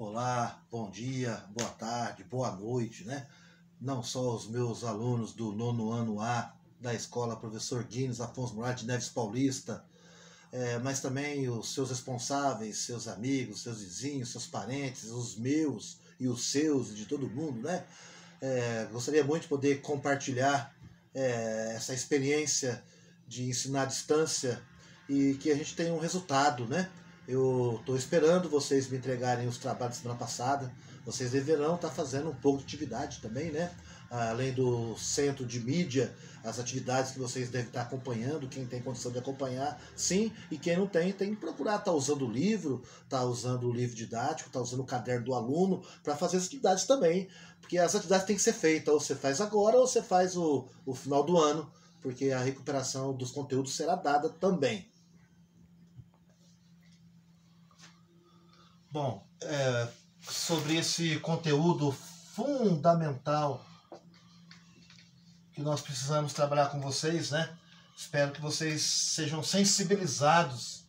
Olá, bom dia, boa tarde, boa noite, né? Não só os meus alunos do nono ano A da escola Professor Guines Afonso Moraes de Neves Paulista, mas também os seus responsáveis, seus amigos, seus vizinhos, seus parentes, os meus e os seus e de todo mundo, né? Gostaria muito de poder compartilhar essa experiência de ensinar à distância e que a gente tenha um resultado, né? Eu estou esperando vocês me entregarem os trabalhos da semana passada. Vocês deverão estar fazendo um pouco de atividade também, né? Além do centro de mídia, as atividades que vocês devem estar acompanhando, quem tem condição de acompanhar, sim, e quem não tem, tem que procurar estar usando o livro, estar usando o livro didático, estar usando o caderno do aluno para fazer as atividades também, porque as atividades têm que ser feitas, ou você faz agora ou você faz o final do ano, porque a recuperação dos conteúdos será dada também. Bom, sobre esse conteúdo fundamental que nós precisamos trabalhar com vocês, né? Espero que vocês sejam sensibilizados,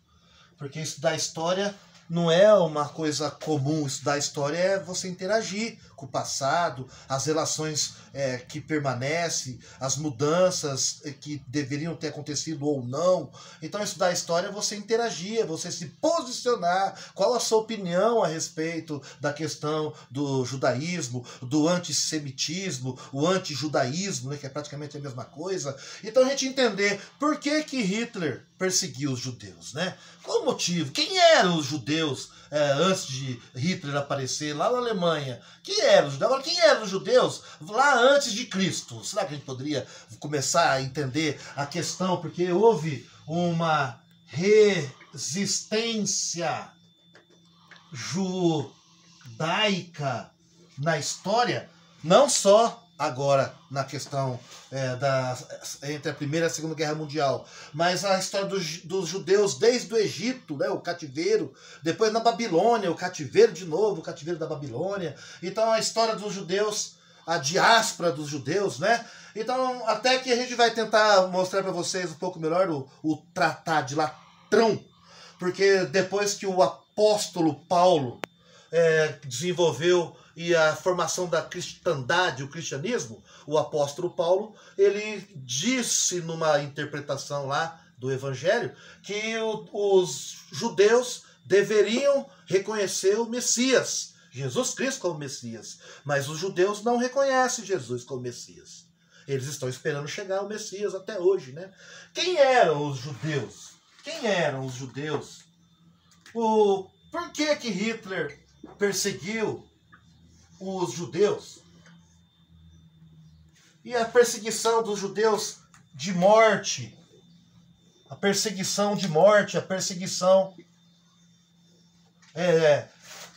porque estudar história não é uma coisa comum. Estudar história é você interagir com o passado, as relações que permanecem, as mudanças que deveriam ter acontecido ou não. Então, estudar história é você interagir, é você se posicionar. Qual a sua opinião a respeito da questão do judaísmo, do antissemitismo, o antijudaísmo, né, que é praticamente a mesma coisa. Então, a gente entender por que Hitler perseguiu os judeus, né? Qual o motivo? Quem eram os judeus antes de Hitler aparecer lá na Alemanha? Quem eram os judeus? Agora, quem eram os judeus lá antes de Cristo? Será que a gente poderia começar a entender a questão? Porque houve uma resistência judaica na história, não só agora na questão entre a Primeira e a Segunda Guerra Mundial, mas a história dos judeus desde o Egito, né, o cativeiro, depois na Babilônia, o cativeiro de novo, o cativeiro da Babilônia. Então a história dos judeus, a diáspora dos judeus, né? Então até que a gente vai tentar mostrar para vocês um pouco melhor o Tratado de Latrão, porque depois que o apóstolo Paulo desenvolveu e a formação da cristandade, o cristianismo, o apóstolo Paulo, ele disse numa interpretação lá do evangelho que os judeus deveriam reconhecer o Messias, Jesus Cristo como Messias, mas os judeus não reconhecem Jesus como Messias. Eles estão esperando chegar o Messias até hoje, né? Quem eram os judeus? Quem eram os judeus? Por que Hitler perseguiu os judeus? E a perseguição dos judeus de morte, a perseguição de morte, a perseguição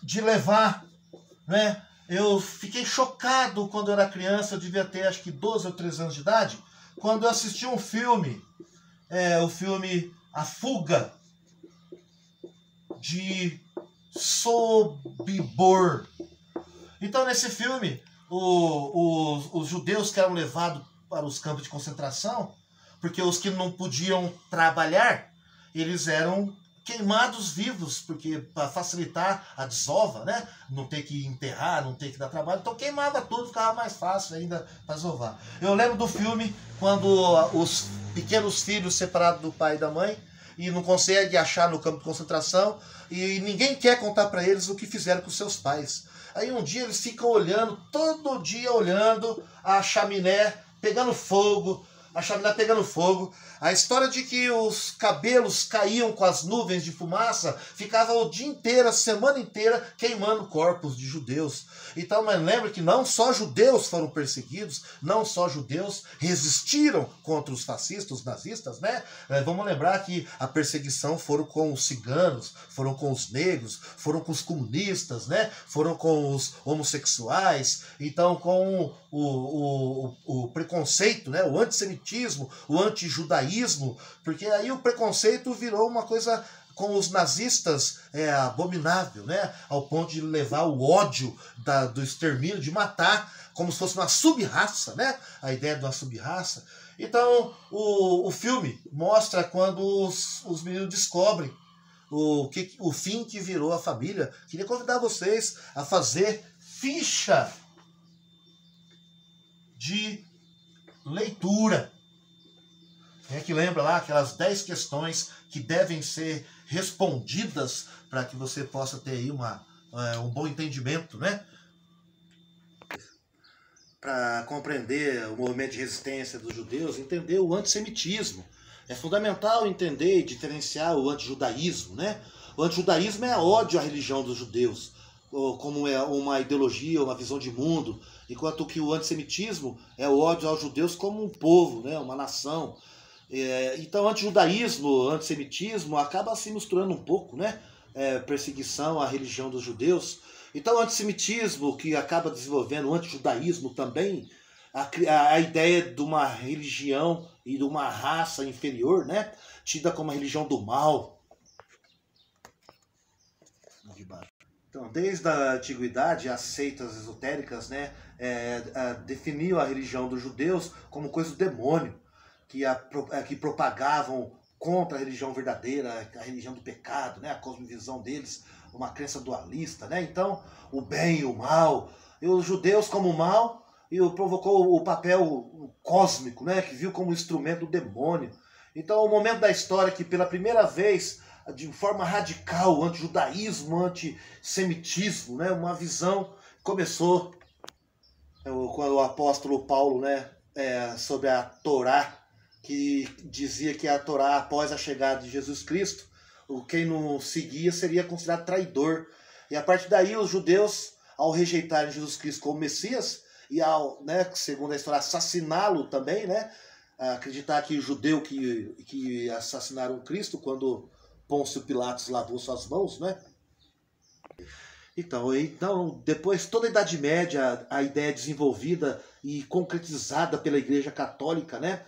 de levar, né? Eu fiquei chocado quando eu era criança, eu devia ter acho que 12 ou 13 anos de idade, quando eu assisti um filme, o filme A Fuga de Sobibor. Então, nesse filme, os judeus que eram levados para os campos de concentração, porque os que não podiam trabalhar, eles eram queimados vivos, porque para facilitar a desova, né? Não ter que enterrar, não ter que dar trabalho, então queimava tudo, ficava mais fácil ainda para desovar. Eu lembro do filme quando os pequenos filhos separados do pai e da mãe e não conseguem achar no campo de concentração e ninguém quer contar para eles o que fizeram com seus pais. Aí um dia eles ficam olhando, todo dia olhando a chaminé pegando fogo, a história de que os cabelos caíam com as nuvens de fumaça, ficava o dia inteiro, a semana inteira, queimando corpos de judeus. Então, mas lembra que não só judeus foram perseguidos, não só judeus resistiram contra os fascistas, os nazistas, né? Vamos lembrar que a perseguição foram com os ciganos, foram com os negros, foram com os comunistas, né? Foram com os homossexuais, então com o preconceito, né? O antissemitismo, o antijudaísmo, porque aí o preconceito virou uma coisa com os nazistas abominável, né? Ao ponto de levar o ódio do extermínio, de matar, como se fosse uma sub-raça, né? A ideia de uma sub-raça. Então, o filme mostra quando os meninos descobrem o fim que virou a família. Queria convidar vocês a fazer ficha de leitura. Quem é que lembra lá aquelas 10 questões que devem ser respondidas para que você possa ter aí um bom entendimento, né? Para compreender o movimento de resistência dos judeus, entender o antissemitismo. É fundamental entender e diferenciar o antijudaísmo, né? O antijudaísmo é ódio à religião dos judeus, como é uma ideologia, uma visão de mundo, enquanto que o antissemitismo é o ódio aos judeus como um povo, né? Uma nação. Então, antijudaísmo, antissemitismo acaba se misturando um pouco, né? Perseguição à religião dos judeus. Então, o antissemitismo, que acaba desenvolvendo o antijudaísmo também, a ideia de uma religião e de uma raça inferior, né? Tida como a religião do mal. Então, desde a antiguidade, as seitas esotéricas, né, definiam a religião dos judeus como coisa do demônio, que propagavam contra a religião verdadeira, a religião do pecado, né, a cosmovisão deles, uma crença dualista, né? Então, o bem e o mal, e os judeus como mal, e provocou o papel cósmico, né, que viu como instrumento do demônio. Então, o momento da história que pela primeira vez, de forma radical, o antijudaísmo, o antissemitismo, né, uma visão começou quando o apóstolo Paulo, né, sobre a Torá, que dizia que a Torá, após a chegada de Jesus Cristo, quem não seguia seria considerado traidor. E a partir daí os judeus, ao rejeitarem Jesus Cristo como Messias, e ao, né, segundo a história, assassiná-lo também, né, acreditar que o judeu que assassinaram Cristo quando Pôncio Pilatos lavou suas mãos, né? Então, depois, toda a Idade Média, a ideia desenvolvida e concretizada pela Igreja Católica, né?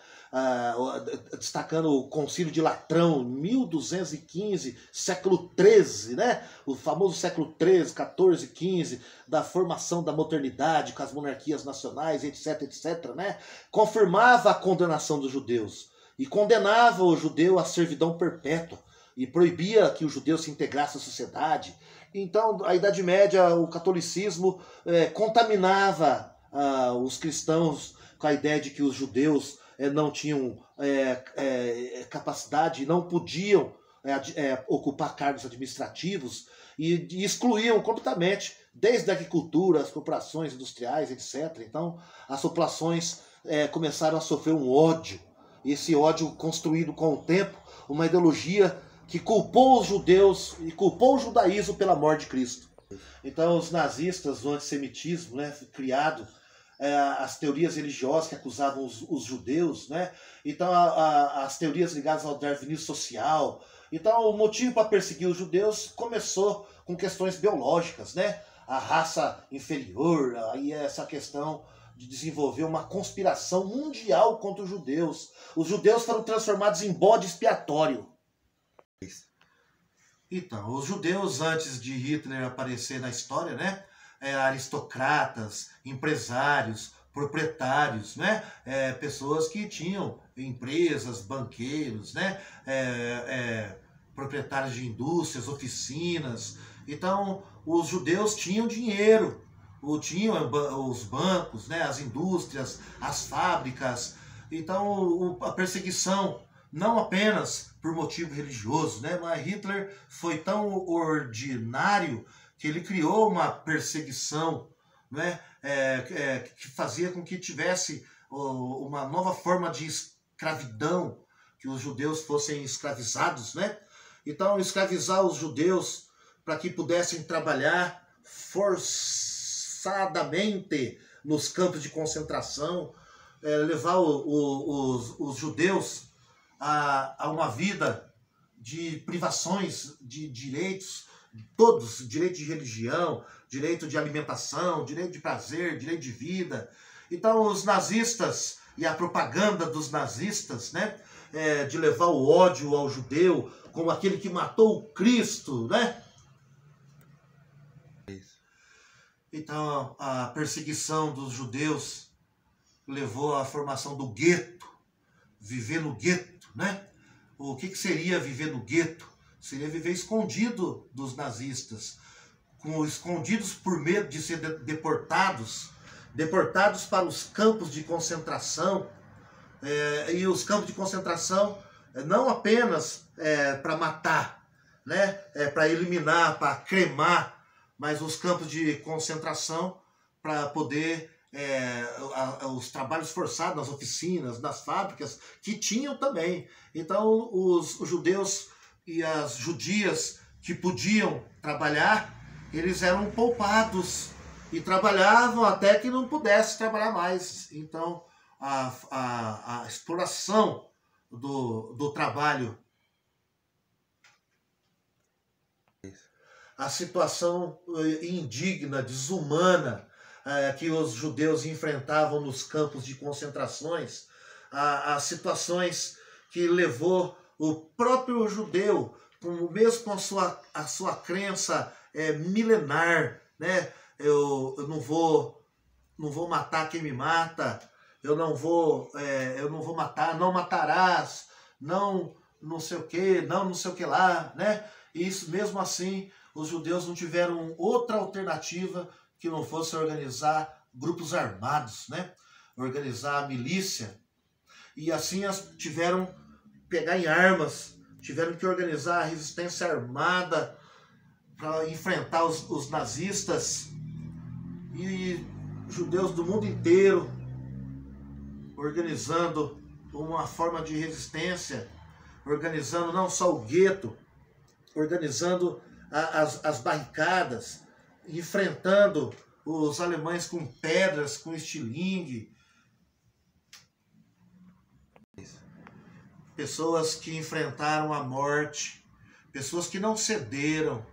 Destacando o Concílio de Latrão, 1215, século XIII, né? O famoso século XIII, XIV, XV, da formação da modernidade com as monarquias nacionais, etc, etc, né? Confirmava a condenação dos judeus e condenava o judeu à servidão perpétua e proibia que o judeu se integrasse à sociedade. Então, a Idade Média, o catolicismo contaminava os cristãos com a ideia de que os judeus não tinham capacidade, não podiam ocupar cargos administrativos e excluíam completamente, desde a agricultura, as corporações industriais, etc. Então, as populações começaram a sofrer um ódio, esse ódio construído com o tempo, uma ideologia que culpou os judeus e culpou o judaísmo pela morte de Cristo. Então, os nazistas, o antissemitismo, né, foi criado, as teorias religiosas que acusavam os judeus, né? Então, as teorias ligadas ao darwinismo social. Então, o motivo para perseguir os judeus começou com questões biológicas, né? A raça inferior, aí essa questão de desenvolver uma conspiração mundial contra os judeus. Os judeus foram transformados em bode expiatório. Então, os judeus, antes de Hitler aparecer na história, né, aristocratas, empresários, proprietários, né, pessoas que tinham empresas, banqueiros, né, proprietários de indústrias, oficinas. Então, os judeus tinham dinheiro, tinham os bancos, né, as indústrias, as fábricas. Então, a perseguição, não apenas por motivo religioso, né? Mas Hitler foi tão ordinário que ele criou uma perseguição, né? Que fazia com que tivesse uma nova forma de escravidão, que os judeus fossem escravizados, né? Então, escravizar os judeus para que pudessem trabalhar forçadamente nos campos de concentração, levar os judeus a uma vida de privações de direitos, todos, direito de religião, direito de alimentação, direito de prazer, direito de vida. Então os nazistas e a propaganda dos nazistas, né, de levar o ódio ao judeu como aquele que matou o Cristo, né? Então a perseguição dos judeus levou à formação do gueto, viver no gueto, né? O que seria viver no gueto? seria viver escondido dos nazistas, escondidos por medo de ser deportados para os campos de concentração, e os campos de concentração não apenas para matar, né, para eliminar, para cremar, mas os campos de concentração para poder os trabalhos forçados nas oficinas, nas fábricas, que tinham também. Então os judeus e as judias que podiam trabalhar, eles eram poupados e trabalhavam até que não pudesse trabalhar mais. Então a exploração do trabalho, a situação indigna, desumana que os judeus enfrentavam nos campos de concentrações, as situações que levou o próprio judeu, mesmo com a sua crença milenar, né? Eu não vou matar quem me mata, eu não vou matar, não matarás, não sei o que, não sei o que lá, né? E isso, mesmo assim, os judeus não tiveram outra alternativa que não fosse organizar grupos armados, né? Organizar a milícia. E assim tiveram que pegar em armas, tiveram que organizar a resistência armada para enfrentar os nazistas. E judeus do mundo inteiro organizando uma forma de resistência, organizando não só o gueto, organizando as barricadas, enfrentando os alemães com pedras, com estilingue. Pessoas que enfrentaram a morte, pessoas que não cederam,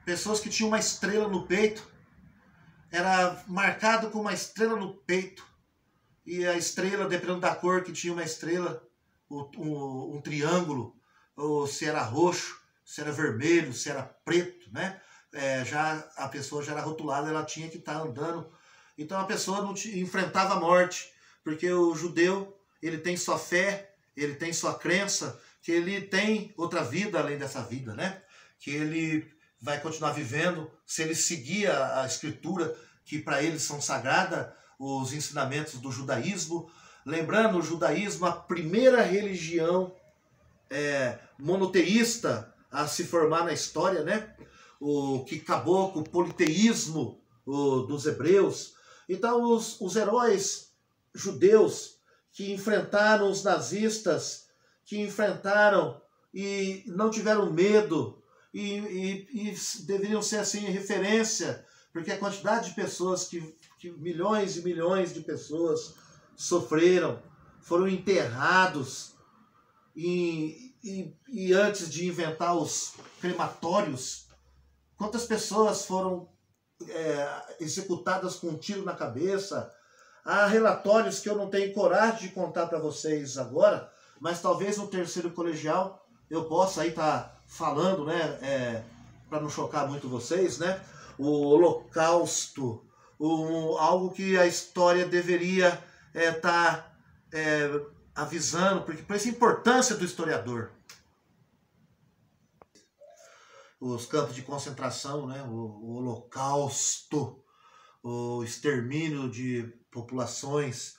pessoas que tinham uma estrela no peito, era marcado com uma estrela no peito, e a estrela, dependendo da cor que tinha uma estrela, um triângulo, ou se era roxo, se era vermelho, se era preto, né? A pessoa já era rotulada, ela tinha que estar andando. Então a pessoa não enfrentava a morte, porque o judeu, ele tem sua fé, ele tem sua crença, que ele tem outra vida além dessa vida, né? Que ele vai continuar vivendo se ele seguir a escritura, que para eles são sagrada, os ensinamentos do judaísmo. Lembrando, o judaísmo, a primeira religião monoteísta a se formar na história, né? O que acabou com o politeísmo dos hebreus. Então os heróis judeus que enfrentaram os nazistas, que enfrentaram e não tiveram medo, e deveriam ser assim referência, porque a quantidade de pessoas que milhões e milhões de pessoas sofreram, foram enterrados, e antes de inventar os crematórios, quantas pessoas foram executadas com um tiro na cabeça. Há relatórios que eu não tenho coragem de contar para vocês agora, mas talvez no terceiro colegial eu possa aí estar falando, né, para não chocar muito vocês, né, o Holocausto, algo que a história deveria estar avisando, porque por essa importância do historiador. Os campos de concentração, né, o Holocausto, o extermínio de populações,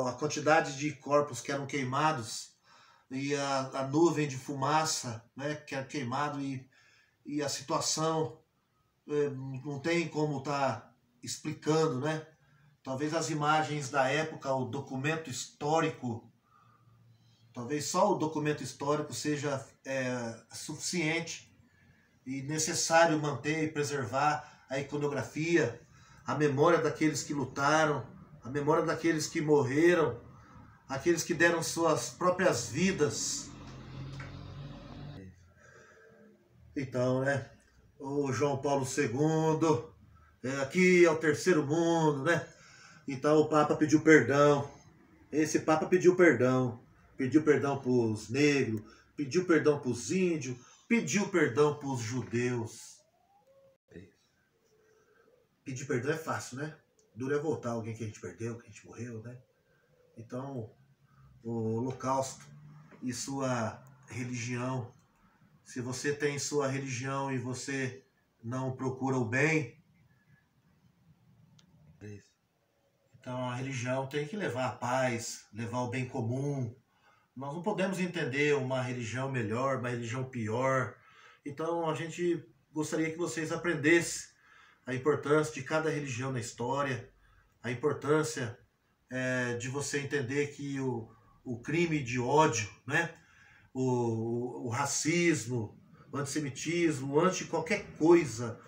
a quantidade de corpos que eram queimados, e a nuvem de fumaça, né, que era queimado, e a situação não tem como estar explicando, né? Talvez as imagens da época, o documento histórico, talvez só o documento histórico seja suficiente e necessário manter e preservar a iconografia, a memória daqueles que lutaram, a memória daqueles que morreram, aqueles que deram suas próprias vidas. Então, né, o João Paulo II, aqui é o terceiro mundo, né? Então o Papa pediu perdão. Esse Papa pediu perdão para os negros, pediu perdão para os índios, pediu perdão para os judeus. Pedir perdão é fácil, né? Duro é voltar alguém que a gente perdeu, que a gente morreu, né? Então, o Holocausto e sua religião Se você tem sua religião e você não procura o bem, então a religião tem que levar a paz, levar o bem comum. Nós não podemos entender uma religião melhor, uma religião pior. Então a gente gostaria que vocês aprendessem a importância de cada religião na história, a importância de você entender que o crime de ódio, né? O racismo, o antissemitismo, o anti qualquer coisa.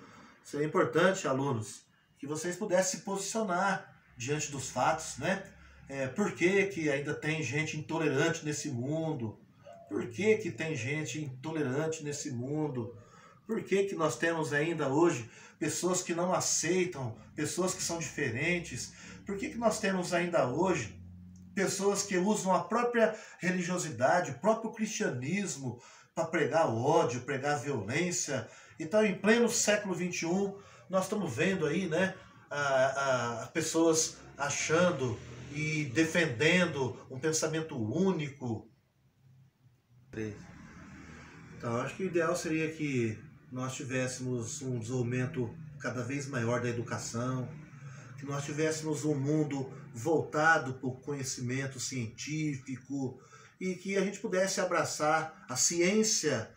Seria importante, alunos, que vocês pudessem se posicionar diante dos fatos, né? Por que que ainda tem gente intolerante nesse mundo? Por que que tem gente intolerante nesse mundo? Por que que nós temos ainda hoje pessoas que não aceitam, pessoas que são diferentes? Por que que nós temos ainda hoje pessoas que usam a própria religiosidade, o próprio cristianismo para pregar o ódio, pregar a violência? Então, em pleno século XXI, nós estamos vendo aí, né, pessoas achando e defendendo um pensamento único. Então, acho que o ideal seria que nós tivéssemos um desenvolvimento cada vez maior da educação, que nós tivéssemos um mundo voltado para o conhecimento científico e que a gente pudesse abraçar a ciência,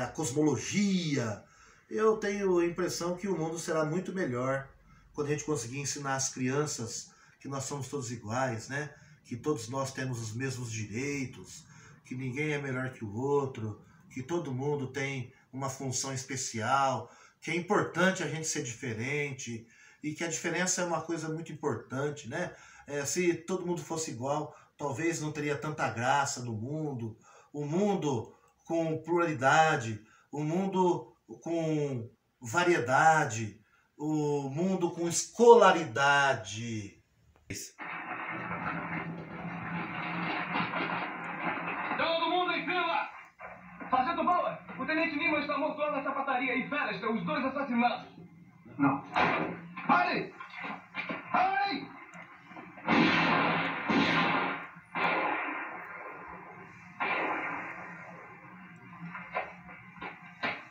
a cosmologia. Eu tenho a impressão que o mundo será muito melhor quando a gente conseguir ensinar as crianças que nós somos todos iguais, né? Que todos nós temos os mesmos direitos, que ninguém é melhor que o outro, que todo mundo tem uma função especial, que é importante a gente ser diferente e que a diferença é uma coisa muito importante, né? Se todo mundo fosse igual, talvez não teria tanta graça no mundo. O mundo com pluralidade, o mundo com variedade, o mundo com escolaridade. Todo mundo em fila! Sargento Bauer, o Tenente Lima está morto lá na sapataria e Felister, os dois assassinados. Não. Pare! Pare!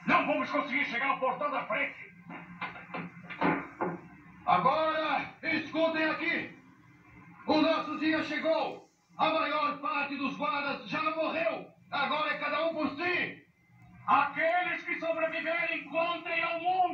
Não vamos conseguir chegar ao portão da frente. Agora, escutem aqui. O nosso dia chegou. A maior parte dos guardas já morreu. Agora é cada um por si. Aqueles que sobreviverem, contem ao mundo.